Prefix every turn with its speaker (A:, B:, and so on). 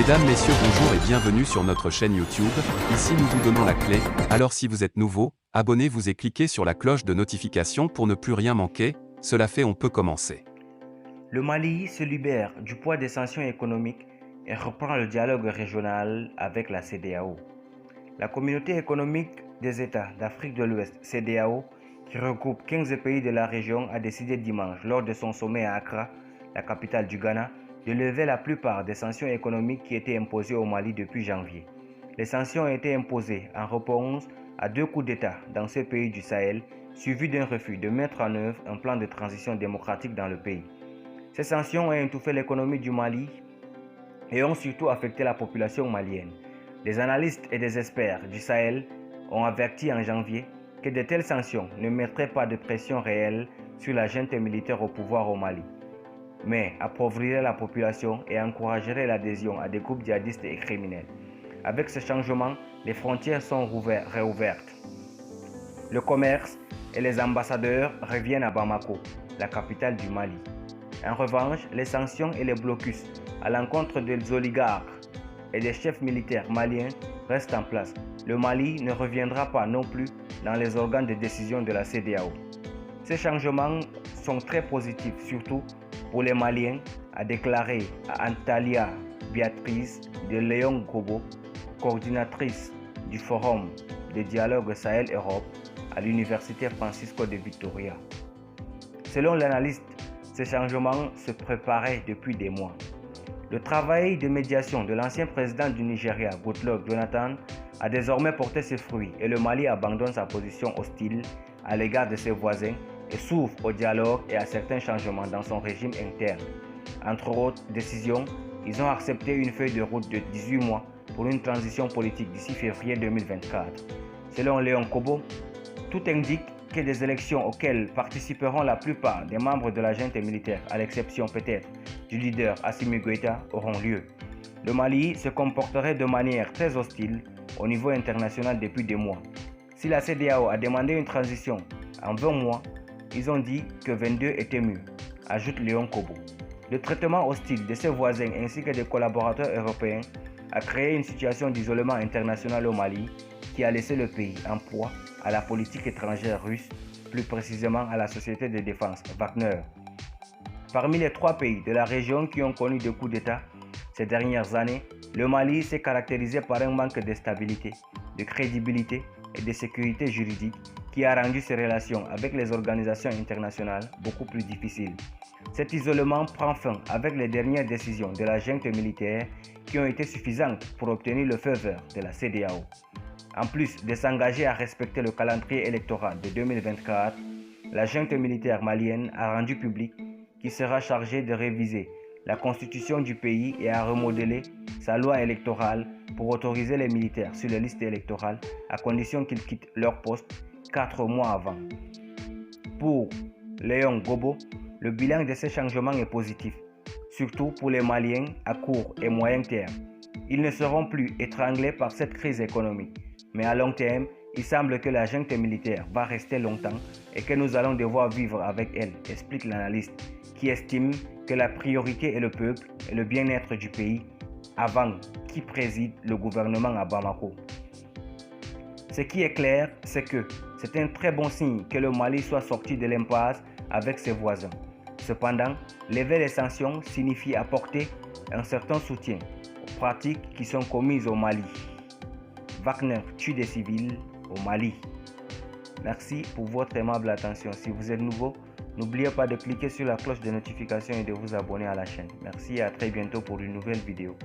A: Mesdames, Messieurs, bonjour et bienvenue sur notre chaîne YouTube. Ici nous vous donnons la clé, alors si vous êtes nouveau, abonnez-vous et cliquez sur la cloche de notification pour ne plus rien manquer. Cela fait, on peut commencer.
B: Le Mali se libère du poids des sanctions économiques et reprend le dialogue régional avec la CEDEAO. La communauté économique des États d'Afrique de l'Ouest, CEDEAO, qui regroupe 15 pays de la région, a décidé dimanche, lors de son sommet à Accra, la capitale du Ghana, de lever la plupart des sanctions économiques qui étaient imposées au Mali depuis janvier. Les sanctions ont été imposées en réponse à 2 coups d'État dans ce pays du Sahel, suivis d'un refus de mettre en œuvre un plan de transition démocratique dans le pays. Ces sanctions ont étouffé l'économie du Mali et ont surtout affecté la population malienne. Des analystes et des experts du Sahel ont averti en janvier que de telles sanctions ne mettraient pas de pression réelle sur la junte militaire au pouvoir au Mali, mais appauvriraient la population et encourageraient l'adhésion à des groupes djihadistes et criminels. Avec ce changement, les frontières sont réouvertes. Le commerce et les ambassadeurs reviennent à Bamako, la capitale du Mali. En revanche, les sanctions et les blocus à l'encontre des oligarques et des chefs militaires maliens restent en place. Le Mali ne reviendra pas non plus dans les organes de décision de la CEDEAO. Ces changements sont très positifs, surtout pour les Maliens, a déclaré Antalya Béatrice de Léon Gobo, coordinatrice du Forum de dialogue Sahel-Europe à l'Université Francisco de Vitoria. Selon l'analyste, ces changements se préparaient depuis des mois. Le travail de médiation de l'ancien président du Nigeria, Goodluck Jonathan, a désormais porté ses fruits et le Mali abandonne sa position hostile à l'égard de ses voisins et s'ouvre au dialogue et à certains changements dans son régime interne. Entre autres décisions, ils ont accepté une feuille de route de 18 mois pour une transition politique d'ici février 2024. Selon Léon Kobo, tout indique que des élections auxquelles participeront la plupart des membres de la junte militaire, à l'exception peut-être du leader Assimi Goïta, auront lieu. Le Mali se comporterait de manière très hostile au niveau international depuis des mois. Si la CEDEAO a demandé une transition en 20 mois, ils ont dit que 22 était mieux, ajoute Léon Kobo. Le traitement hostile de ses voisins ainsi que des collaborateurs européens a créé une situation d'isolement international au Mali qui a laissé le pays en proie à la politique étrangère russe, plus précisément à la société de défense Wagner. Parmi les 3 pays de la région qui ont connu des coups d'État ces dernières années, le Mali s'est caractérisé par un manque de stabilité, de crédibilité et de sécurité juridique qui a rendu ses relations avec les organisations internationales beaucoup plus difficiles. Cet isolement prend fin avec les dernières décisions de la junte militaire qui ont été suffisantes pour obtenir le feu vert de la CEDEAO. En plus de s'engager à respecter le calendrier électoral de 2024, la junte militaire malienne a rendu public qu'il sera chargé de réviser la constitution du pays et à remodeler sa loi électorale pour autoriser les militaires sur les listes électorales à condition qu'ils quittent leur poste 4 mois avant. Pour Léon Gobo, le bilan de ces changements est positif, surtout pour les Maliens à court et moyen terme. Ils ne seront plus étranglés par cette crise économique, mais à long terme, il semble que la junte militaire va rester longtemps et que nous allons devoir vivre avec elle, explique l'analyste, qui estime que la priorité est le peuple et le bien-être du pays avant qui préside le gouvernement à Bamako. Ce qui est clair, c'est que c'est un très bon signe que le Mali soit sorti de l'impasse avec ses voisins. Cependant, lever les sanctions signifie apporter un certain soutien aux pratiques qui sont commises au Mali. Wagner tue des civils au Mali. Merci pour votre aimable attention. Si vous êtes nouveau, n'oubliez pas de cliquer sur la cloche de notification et de vous abonner à la chaîne. Merci et à très bientôt pour une nouvelle vidéo.